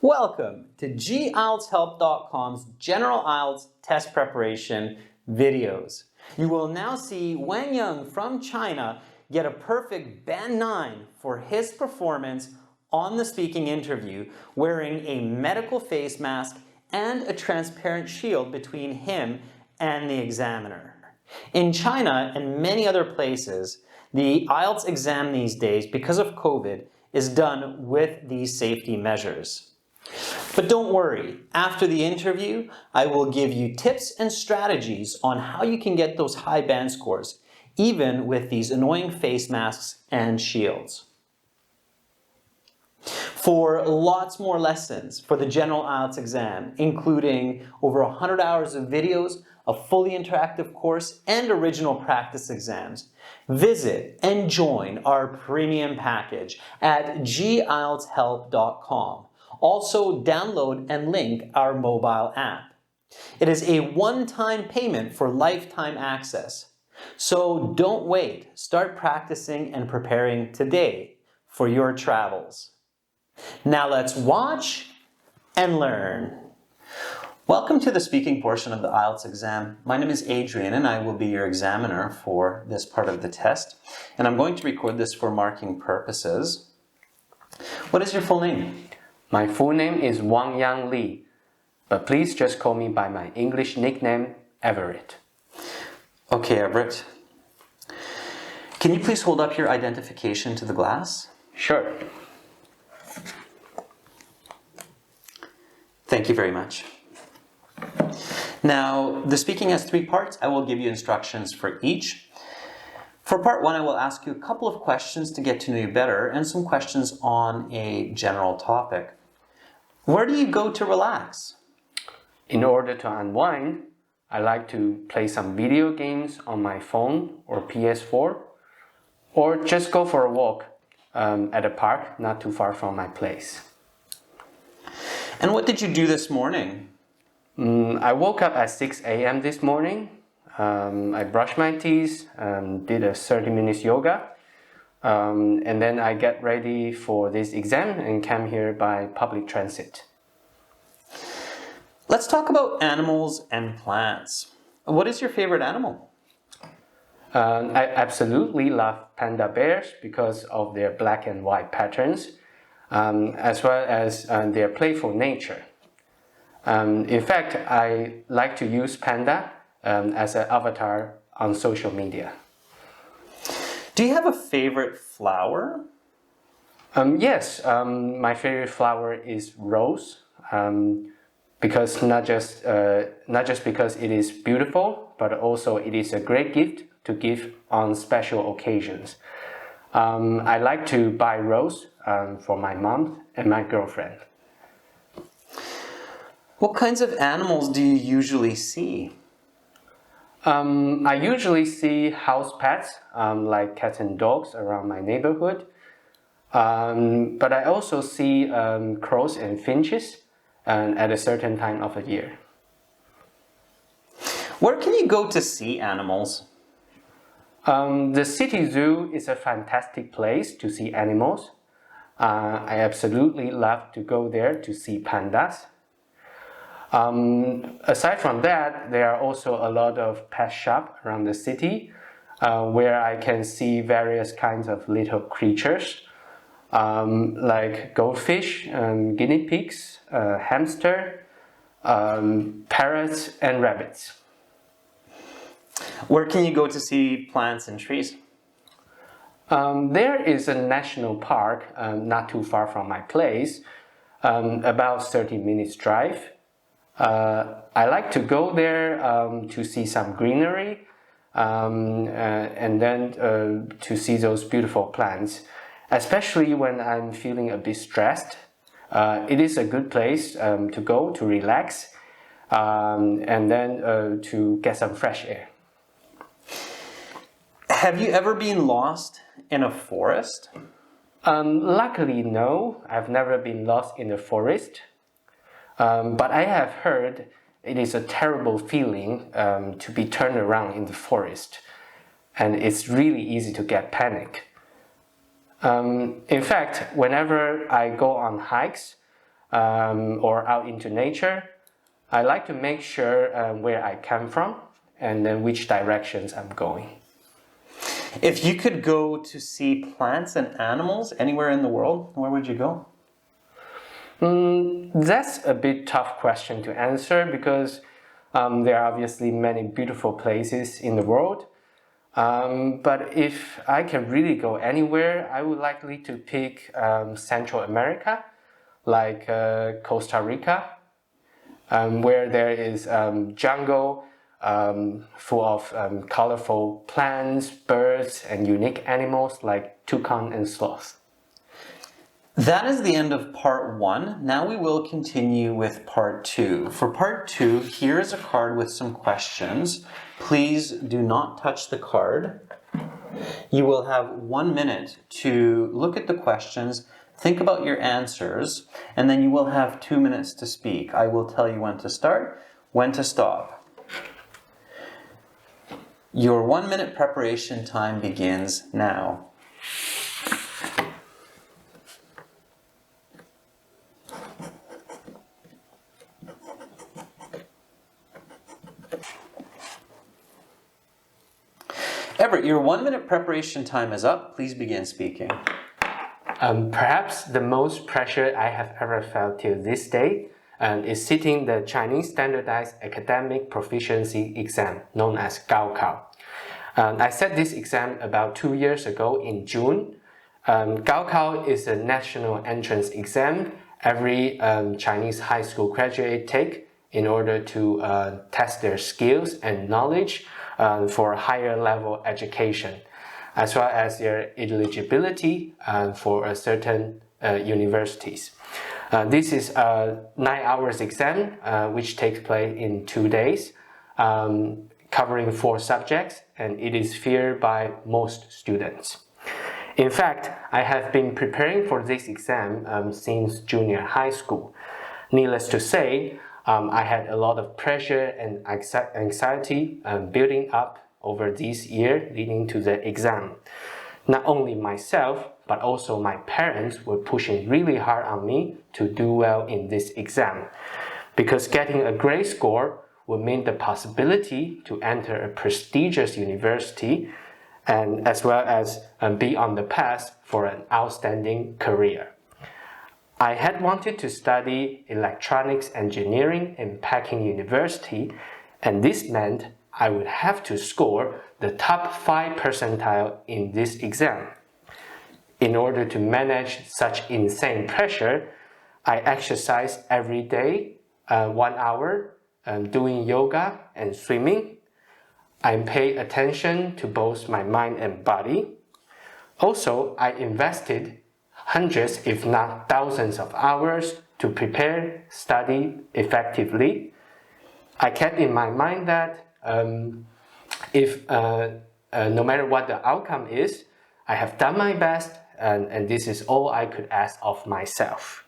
Welcome to IELTShelp.com's General IELTS Test Preparation videos. You will now see Wen Yang from China get a perfect Band 9 for his performance on the speaking interview, wearing a medical face mask and a transparent shield between him and the examiner. In China and many other places, the IELTS exam these days, because of COVID, is done with these safety measures. But don't worry, after the interview, I will give you tips and strategies on how you can get those high band scores, even with these annoying face masks and shields. For lots more lessons for the General IELTS exam, including over 100 hours of videos, a fully interactive course, and original practice exams, visit and join our premium package at gieltshelp.com. Also, download and link our mobile app. It is a one-time payment for lifetime access. So don't wait. Start practicing and preparing today for your travels. Now let's watch and learn. Welcome to the speaking portion of the IELTS exam. My name is Adrian and I will be your examiner for this part of the test. And I'm going to record this for marking purposes. What is your full name? My full name is Wang Yang Li, but please just call me by my English nickname, Everett. Okay, Everett. Can you please hold up your identification to the glass? Sure. Thank you very much. Now, the speaking has 3 parts. I will give you instructions for each. For part 1, I will ask you a couple of questions to get to know you better and some questions on a general topic. Where do you go to relax? In order to unwind, I like to play some video games on my phone or PS4, or just go for a walk at a park not too far from my place. And what did you do this morning? I woke up at 6 a.m. this morning. I brushed my teeth, did a 30 minutes yoga, and then I get ready for this exam and came here by public transit. Let's talk about animals and plants. What is your favorite animal? I absolutely love panda bears because of their black and white patterns, as well as their playful nature. In fact, I like to use panda as an avatar on social media. Do you have a favorite flower? Yes, my favorite flower is rose, because not just because it is beautiful, but also it is a great gift to give on special occasions. I like to buy rose for my mom and my girlfriend. What kinds of animals do you usually see? I usually see house pets like cats and dogs around my neighborhood, but I also see crows and finches at a certain time of the year. Where can you go to see animals? The city zoo is a fantastic place to see animals. I absolutely love to go there to see pandas. Aside from that, there are also a lot of pet shops around the city where I can see various kinds of little creatures like goldfish, guinea pigs, hamster, parrots, and rabbits. Where can you go to see plants and trees? There is a national park not too far from my place, about 30 minutes drive. I like to go there to see some greenery and then to see those beautiful plants, especially when I'm feeling a bit stressed. It is a good place to go to relax and then to get some fresh air. Have you ever been lost in a forest? Luckily, no. I've never been lost in the forest. But I have heard it is a terrible feeling to be turned around in the forest, and it's really easy to get panic. In fact, whenever I go on hikes, or out into nature, I like to make sure where I come from and then which directions I'm going. If you could go to see plants and animals anywhere in the world, where would you go? That's a bit tough question to answer because there are obviously many beautiful places in the world. But if I can really go anywhere, I would likely to pick Central America, like Costa Rica, where there is jungle full of colorful plants, birds, and unique animals like toucan and sloth. That is the end of part 1. Now we will continue with part 2. For part 2, here is a card with some questions. Please do not touch the card. You will have 1 minute to look at the questions, think about your answers, and then you will have 2 minutes to speak. I will tell you when to start, when to stop. Your 1 minute preparation time begins now. Everett, your 1 minute preparation time is up. Please begin speaking. Perhaps the most pressure I have ever felt till this day is sitting the Chinese Standardized Academic Proficiency Exam, known as Gaokao. I sat this exam about 2 years ago in June. Gaokao is a national entrance exam every Chinese high school graduate take in order to test their skills and knowledge for higher level education, as well as their eligibility for a certain universities. This is a 9 hours exam which takes place in 2 days, covering 4 subjects, and it is feared by most students. In fact, I have been preparing for this exam since junior high school. Needless to say, I had a lot of pressure and anxiety building up over this year leading to the exam. Not only myself, but also my parents were pushing really hard on me to do well in this exam, because getting a great score would mean the possibility to enter a prestigious university and as well as be on the path for an outstanding career. I had wanted to study electronics engineering in Peking University, and this meant I would have to score the top 5 percentile in this exam. In order to manage such insane pressure, I exercised every day, 1 hour, doing yoga and swimming. I pay attention to both my mind and body. Also, I invested hundreds, if not thousands of hours to prepare, study effectively. I kept in my mind that no matter what the outcome is, I have done my best, and this is all I could ask of myself.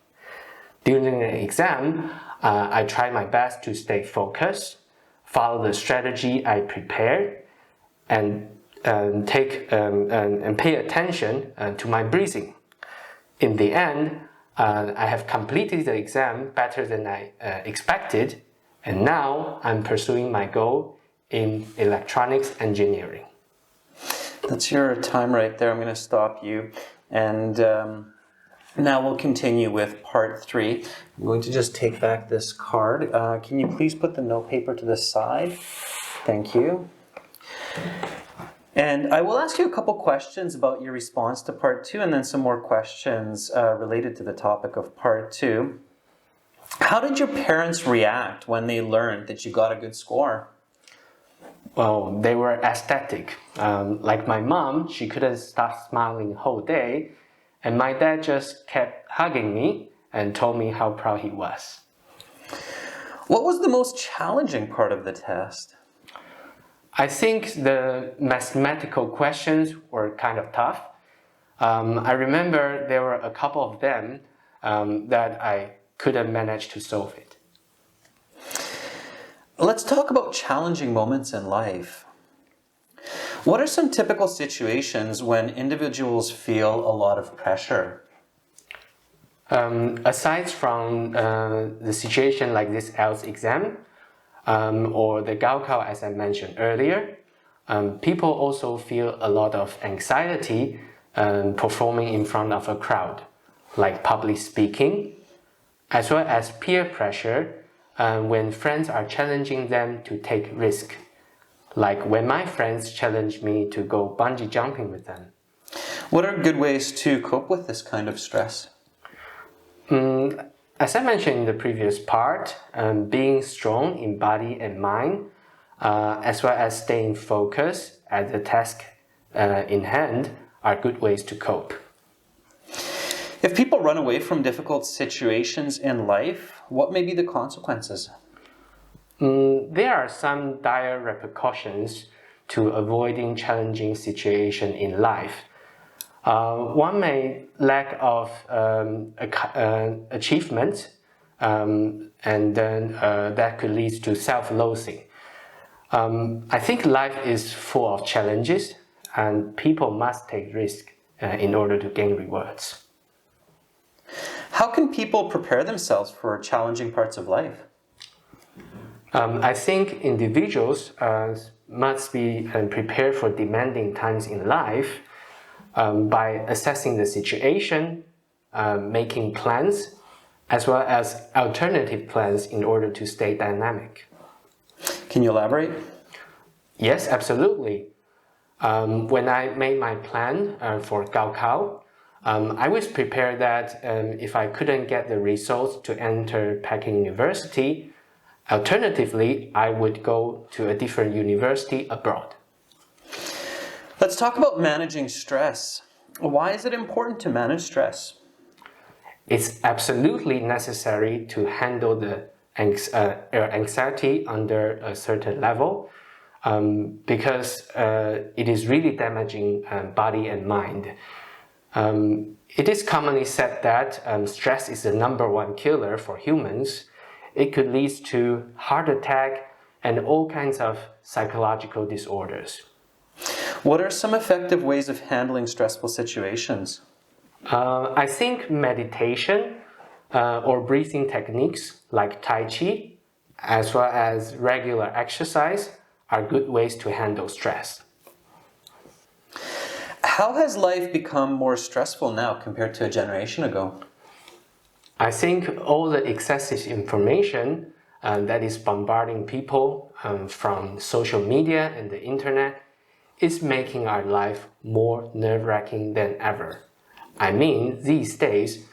During the exam, I tried my best to stay focused, follow the strategy I prepared, and pay attention to my breathing. In the end, I have completed the exam better than I expected, and now I'm pursuing my goal in electronics engineering. That's your time right there. I'm going to stop you. And now we'll continue with part 3. I'm going to just take back this card. Can you please put the note paper to the side? Thank you. And I will ask you a couple questions about your response to part 2, and then some more questions related to the topic of part 2. How did your parents react when they learned that you got a good score? Well, they were ecstatic. Like my mom, she couldn't stop smiling the whole day, and my dad just kept hugging me and told me how proud he was. What was the most challenging part of the test? I think the mathematical questions were kind of tough. I remember there were a couple of them that I couldn't manage to solve it. Let's talk about challenging moments in life. What are some typical situations when individuals feel a lot of pressure? Aside from the situation like this IELTS exam or the Gaokao as I mentioned earlier, people also feel a lot of anxiety performing in front of a crowd, like public speaking, as well as peer pressure when friends are challenging them to take risk, like when my friends challenge me to go bungee jumping with them. What are good ways to cope with this kind of stress? As I mentioned in the previous part, being strong in body and mind, as well as staying focused at the task in hand, are good ways to cope. If people run away from difficult situations in life, what may be the consequences? There are some dire repercussions to avoiding challenging situations in life. One may lack of achievement, and then that could lead to self-loathing. I think life is full of challenges, and people must take risk in order to gain rewards. How can people prepare themselves for challenging parts of life? I think individuals must be prepared for demanding times in life by assessing the situation, making plans, as well as alternative plans in order to stay dynamic. Can you elaborate? Yes, absolutely. When I made my plan for Gaokao, I was prepared that if I couldn't get the results to enter Peking University, alternatively, I would go to a different university abroad. Let's talk about managing stress. Why is it important to manage stress? It's absolutely necessary to handle the anxiety under a certain level because it is really damaging body and mind. It is commonly said that stress is the #1 killer for humans. It could lead to heart attack and all kinds of psychological disorders. What are some effective ways of handling stressful situations? I think meditation or breathing techniques like Tai Chi, as well as regular exercise, are good ways to handle stress. How has life become more stressful now compared to a generation ago? I think all the excessive information that is bombarding people from social media and the internet is making our life more nerve-wracking than ever. I mean, these days,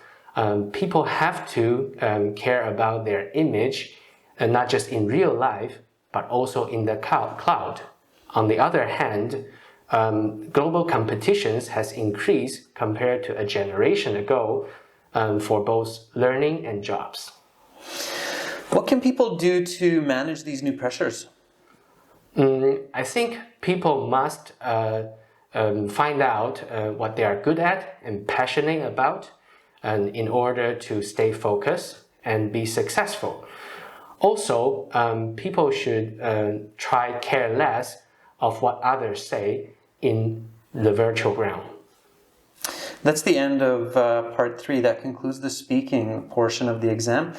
people have to care about their image, not just in real life, but also in the cloud. On the other hand, global competitions has increased compared to a generation ago for both learning and jobs. What can people do to manage these new pressures? I think people must find out what they are good at and passionate about in order to stay focused and be successful. Also, people should try care less of what others say in the virtual realm. That's the end of part 3. That concludes the speaking portion of the exam.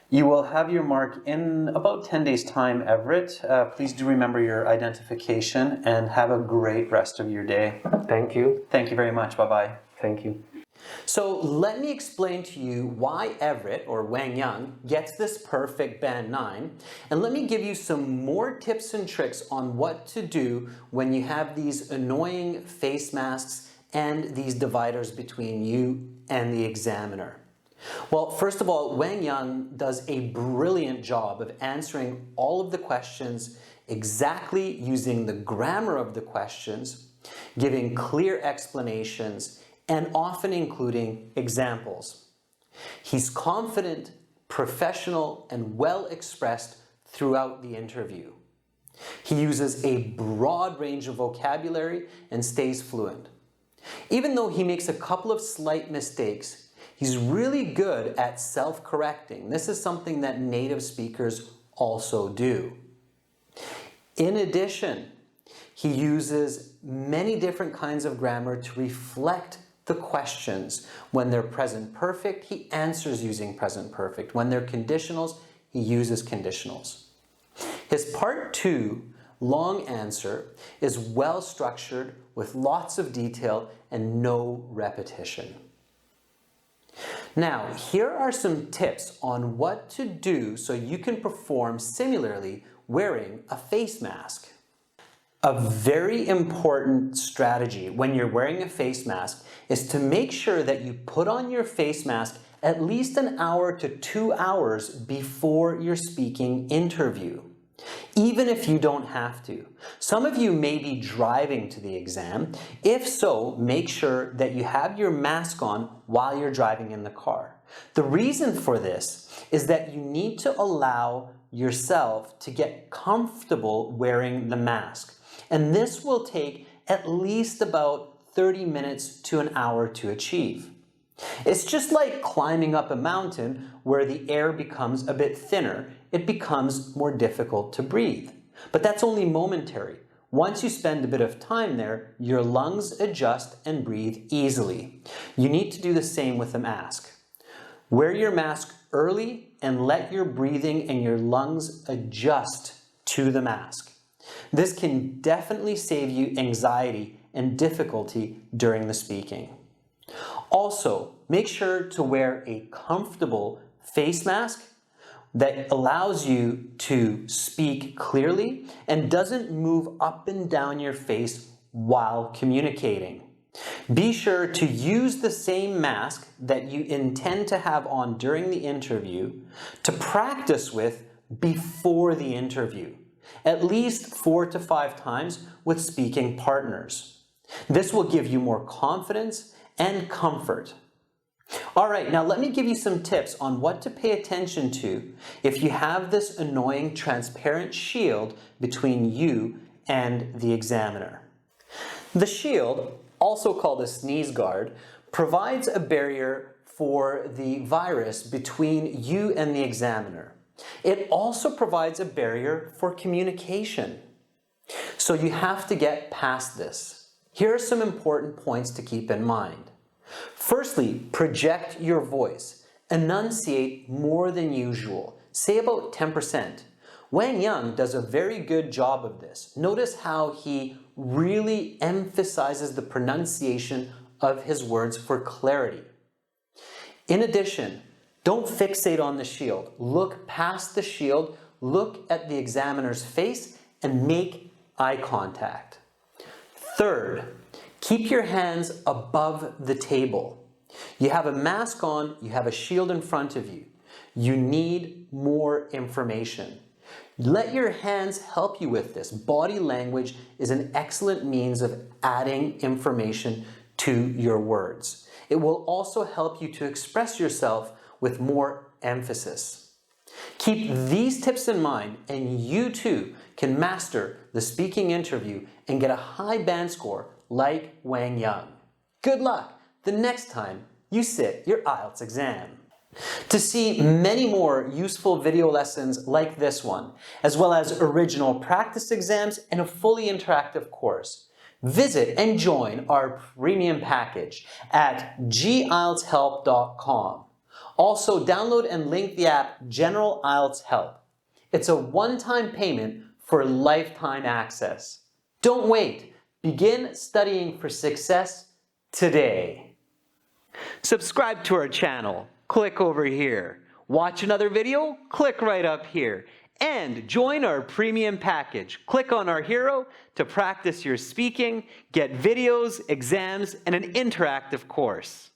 You will have your mark in about 10 days' time, Everett. Please do remember your identification and have a great rest of your day. Thank you. Thank you very much. Bye-bye. Thank you. So let me explain to you why Everett, or Wang Yang, gets this perfect Band 9, and let me give you some more tips and tricks on what to do when you have these annoying face masks and these dividers between you and the examiner. Well, first of all, Wang Yang does a brilliant job of answering all of the questions exactly using the grammar of the questions, giving clear explanations, and often including examples. He's confident, professional, and well expressed throughout the interview. He uses a broad range of vocabulary and stays fluent. Even though he makes a couple of slight mistakes, he's really good at self-correcting. This is something that native speakers also do. In addition, he uses many different kinds of grammar to reflect the questions. When they're present perfect, he answers using present perfect. When they're conditionals, he uses conditionals. His part 2, long answer, is well structured with lots of detail and no repetition. Now, here are some tips on what to do so you can perform similarly wearing a face mask. A very important strategy when you're wearing a face mask is to make sure that you put on your face mask at least an hour to 2 hours before your speaking interview, even if you don't have to. Some of you may be driving to the exam. If so, make sure that you have your mask on while you're driving in the car. The reason for this is that you need to allow yourself to get comfortable wearing the mask. And this will take at least about 30 minutes to an hour to achieve. It's just like climbing up a mountain where the air becomes a bit thinner. It becomes more difficult to breathe. But that's only momentary. Once you spend a bit of time there, your lungs adjust and breathe easily. You need to do the same with a mask. Wear your mask early and let your breathing and your lungs adjust to the mask. This can definitely save you anxiety and difficulty during the speaking. Also, make sure to wear a comfortable face mask that allows you to speak clearly and doesn't move up and down your face while communicating. Be sure to use the same mask that you intend to have on during the interview to practice with before the interview, at least 4 to 5 times with speaking partners. This will give you more confidence and comfort. All right, now let me give you some tips on what to pay attention to if you have this annoying transparent shield between you and the examiner. The shield, also called a sneeze guard, provides a barrier for the virus between you and the examiner. It also provides a barrier for communication. So you have to get past this. Here are some important points to keep in mind. Firstly, project your voice. Enunciate more than usual. Say about 10%. Wang Yang does a very good job of this. Notice how he really emphasizes the pronunciation of his words for clarity. In addition, don't fixate on the shield. Look past the shield, look at the examiner's face, and make eye contact. Third, keep your hands above the table. You have a mask on, you have a shield in front of you. You need more information. Let your hands help you with this. Body language is an excellent means of adding information to your words. It will also help you to express yourself with more emphasis. Keep these tips in mind and you too can master the speaking interview and get a high band score like Wang Yang. Good luck the next time you sit your IELTS exam. To see many more useful video lessons like this one, as well as original practice exams and a fully interactive course, visit and join our premium package at gieltshelp.com. Also, download and link the app General IELTS Help. It's a one-time payment for lifetime access. Don't wait. Begin studying for success today. Subscribe to our channel. Click over here. Watch another video? Click right up here. And join our premium package. Click on our hero to practice your speaking, get videos, exams, and an interactive course.